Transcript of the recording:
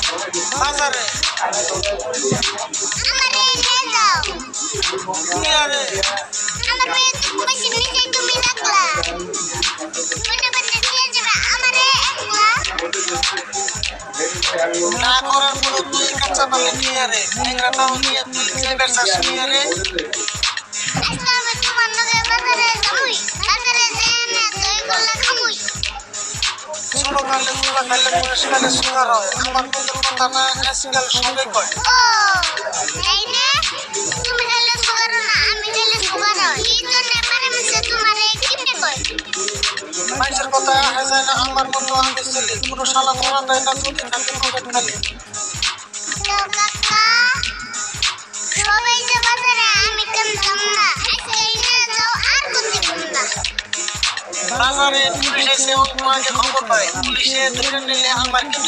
বাজারে আমারে নিয়ে যাও। কি আরে আমার মেয়ে তো বসে নিচে তুমি রাখলা। ছোট বাচ্চা নিয়ে যাবে আমারে একলা। না করার পরে তুই কাঁচা পালে নিয়ে আরে ন্যাংরাটাও নিয়ে তুই যাইবার চাস নিয়ে আরে আজকে আমি তোমার লগে বাজারে যাবই। বাজারে যেয়ে না দই গোল্লা খাবই। ছোট কালে মুলা খাইলে পরিষ্কারে সুগার হয় আমার মধ্যে কথা না আজকাল সবে কয় ও তাই না? তুমি খাইলে সুগার না আমি খাইলে সুগার হয়। এই জন্য পারে মিশে তোমারে কিপটে কয়। মানুষের কথা আহে যায় না আমার মতো আমি ছেলে কোনো শালা ধরা দেয় না যদি থাকে পকেট খালি তো কাকা সবাই যে বাজারে আমি কিনতাম না। আজকে নিয়ে যাও আর কোনদিন কিনবা না। বাজারে পুলিশ এসে অল্প আগে খবর পায় পুলিশে ধরে নিলে আমার